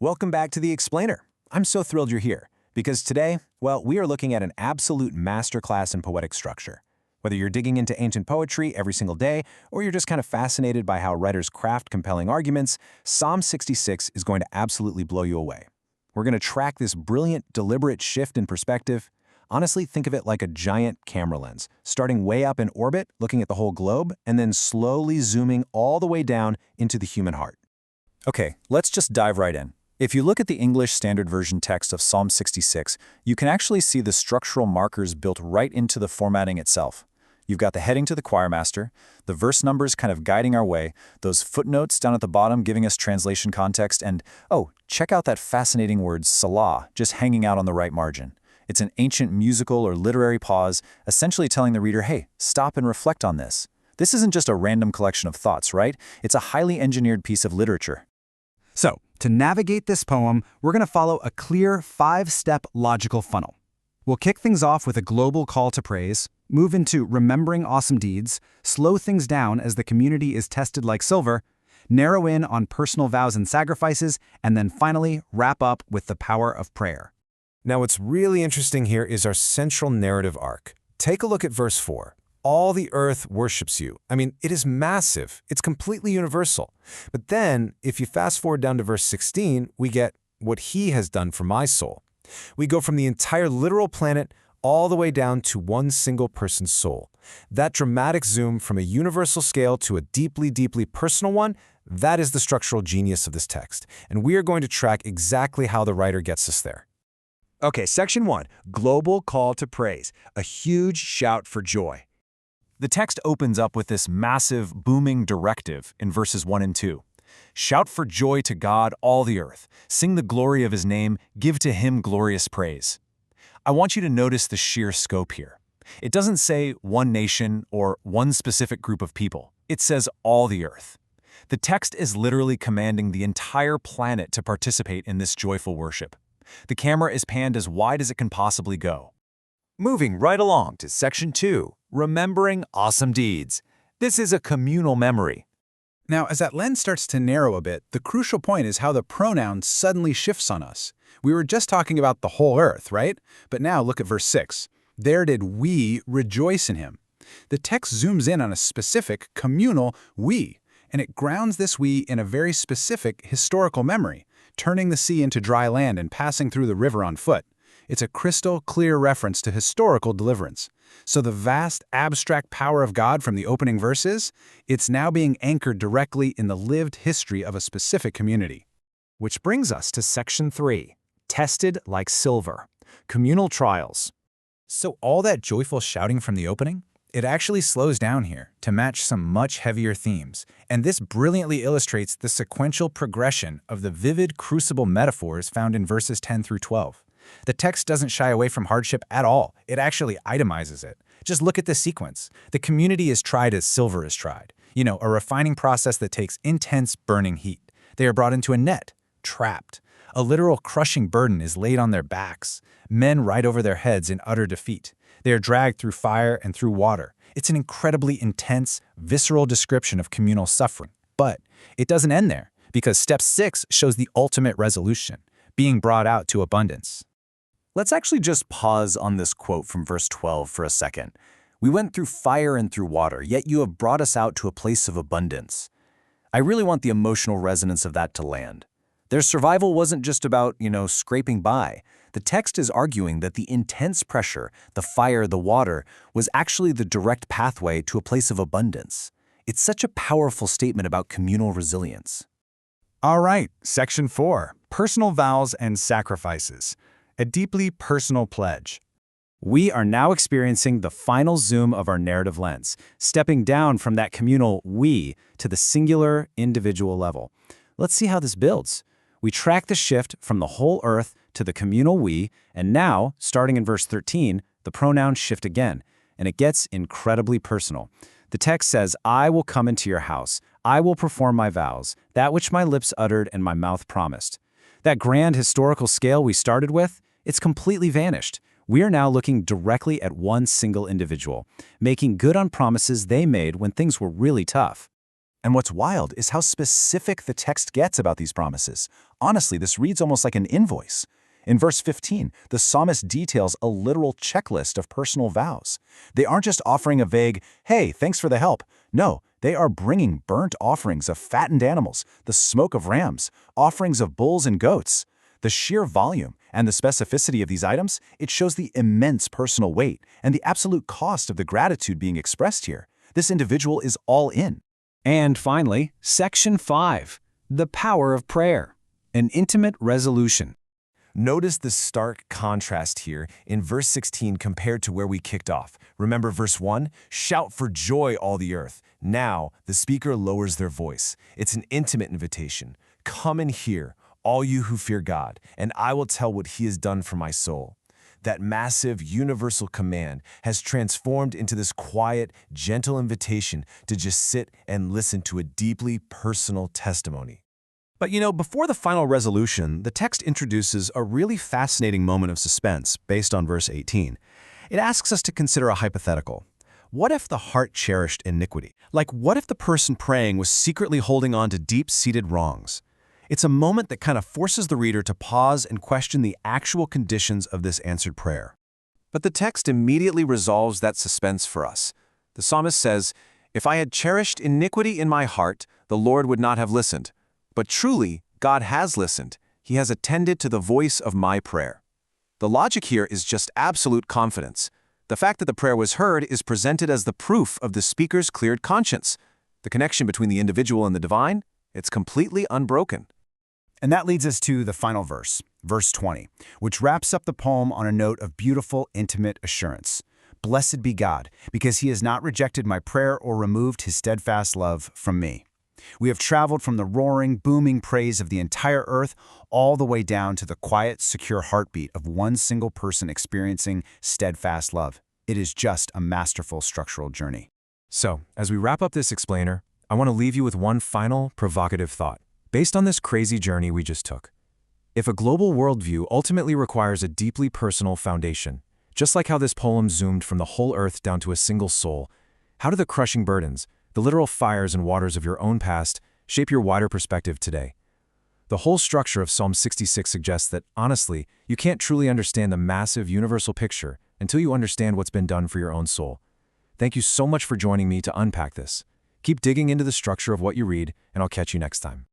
Welcome back to The Explainer. I'm so thrilled you're here, because today, well, we are looking at an absolute masterclass in poetic structure. Whether you're digging into ancient poetry every single day, or you're just kind of fascinated by how writers craft compelling arguments, Psalm 66 is going to absolutely blow you away. We're going to track this brilliant, deliberate shift in perspective. Honestly, think of it like a giant camera lens, starting way up in orbit, looking at the whole globe, and then slowly zooming all the way down into the human heart. Okay, let's just dive right in. If you look at the English Standard Version text of Psalm 66, you can actually see the structural markers built right into the formatting itself. You've got the heading to the choir master, the verse numbers kind of guiding our way, those footnotes down at the bottom giving us translation context, and, oh, check out that fascinating word Salah just hanging out on the right margin. It's an ancient musical or literary pause, essentially telling the reader, hey, stop and reflect on this. This isn't just a random collection of thoughts, right? It's a highly engineered piece of literature. So, to navigate this poem, we're going to follow a clear 5-step logical funnel. We'll kick things off with a global call to praise, move into remembering awesome deeds, slow things down as the community is tested like silver, narrow in on personal vows and sacrifices, and then finally wrap up with the power of prayer. Now, what's really interesting here is our central narrative arc. Take a look at verse 4. All the earth worships you. I mean, it is massive. It's completely universal. But then, if you fast forward down to verse 16, we get what he has done for my soul. We go from the entire literal planet all the way down to one single person's soul. That dramatic zoom from a universal scale to a deeply, deeply personal one, that is the structural genius of this text. And we are going to track exactly how the writer gets us there. Okay, section 1, global call to praise, a huge shout for joy. The text opens up with this massive, booming directive in verses 1 and 2. Shout for joy to God, all the earth. Sing the glory of his name. Give to him glorious praise. I want you to notice the sheer scope here. It doesn't say one nation or one specific group of people. It says all the earth. The text is literally commanding the entire planet to participate in this joyful worship. The camera is panned as wide as it can possibly go. Moving right along to section 2, remembering awesome deeds. This is a communal memory. Now, as that lens starts to narrow a bit, the crucial point is how the pronoun suddenly shifts on us. We were just talking about the whole earth, right? But now look at verse 6. There did we rejoice in him. The text zooms in on a specific, communal we, and it grounds this we in a very specific historical memory, turning the sea into dry land and passing through the river on foot. It's a crystal clear reference to historical deliverance. So the vast, abstract power of God from the opening verses, it's now being anchored directly in the lived history of a specific community. Which brings us to section 3, tested like silver, communal trials. So all that joyful shouting from the opening, it actually slows down here to match some much heavier themes, and this brilliantly illustrates the sequential progression of the vivid crucible metaphors found in verses 10 through 12. The text doesn't shy away from hardship at all. It actually itemizes it. Just look at the sequence. The community is tried as silver is tried. You know, a refining process that takes intense burning heat. They are brought into a net, trapped. A literal crushing burden is laid on their backs. Men ride over their heads in utter defeat. They are dragged through fire and through water. It's an incredibly intense, visceral description of communal suffering. But it doesn't end there, because step 6 shows the ultimate resolution, being brought out to abundance. Let's actually just pause on this quote from verse 12 for a second. We went through fire and through water, yet you have brought us out to a place of abundance. I really want the emotional resonance of that to land. Their survival wasn't just about, scraping by. The text is arguing that the intense pressure, the fire, the water, was actually the direct pathway to a place of abundance. It's such a powerful statement about communal resilience. All right, section 4, personal vows and sacrifices. A deeply personal pledge. We are now experiencing the final zoom of our narrative lens, stepping down from that communal we to the singular individual level. Let's see how this builds. We track the shift from the whole earth to the communal we, and now, starting in verse 13, the pronouns shift again, and it gets incredibly personal. The text says, I will come into your house. I will perform my vows, that which my lips uttered and my mouth promised. That grand historical scale we started with, it's completely vanished. We are now looking directly at one single individual, making good on promises they made when things were really tough. And what's wild is how specific the text gets about these promises. Honestly, this reads almost like an invoice. In verse 15, the psalmist details a literal checklist of personal vows. They aren't just offering a vague, hey, thanks for the help. No, they are bringing burnt offerings of fattened animals, the smoke of rams, offerings of bulls and goats. The sheer volume and the specificity of these items, it shows the immense personal weight and the absolute cost of the gratitude being expressed here. This individual is all in. And finally, Section 5, the power of prayer, an intimate resolution. Notice the stark contrast here in verse 16 compared to where we kicked off. Remember verse 1? Shout for joy, all the earth. Now, the speaker lowers their voice. It's an intimate invitation. Come and hear, all you who fear God, and I will tell what he has done for my soul. That massive, universal command has transformed into this quiet, gentle invitation to just sit and listen to a deeply personal testimony. But before the final resolution, the text introduces a really fascinating moment of suspense based on verse 18. It asks us to consider a hypothetical. What if the heart cherished iniquity? Like, what if the person praying was secretly holding on to deep-seated wrongs? It's a moment that kind of forces the reader to pause and question the actual conditions of this answered prayer. But the text immediately resolves that suspense for us. The psalmist says, "If I had cherished iniquity in my heart, the Lord would not have listened. But truly, God has listened. He has attended to the voice of my prayer." The logic here is just absolute confidence. The fact that the prayer was heard is presented as the proof of the speaker's cleared conscience. The connection between the individual and the divine, it's completely unbroken. And that leads us to the final verse, verse 20, which wraps up the poem on a note of beautiful, intimate assurance. Blessed be God, because he has not rejected my prayer or removed his steadfast love from me. We have traveled from the roaring, booming praise of the entire earth all the way down to the quiet, secure heartbeat of one single person experiencing steadfast love. It is just a masterful structural journey. So, as we wrap up this explainer, I want to leave you with one final, provocative thought. Based on this crazy journey we just took, if a global worldview ultimately requires a deeply personal foundation, just like how this poem zoomed from the whole earth down to a single soul, how do the crushing burdens, the literal fires and waters of your own past, shape your wider perspective today? The whole structure of Psalm 66 suggests that, honestly, you can't truly understand the massive universal picture until you understand what's been done for your own soul. Thank you so much for joining me to unpack this. Keep digging into the structure of what you read, and I'll catch you next time.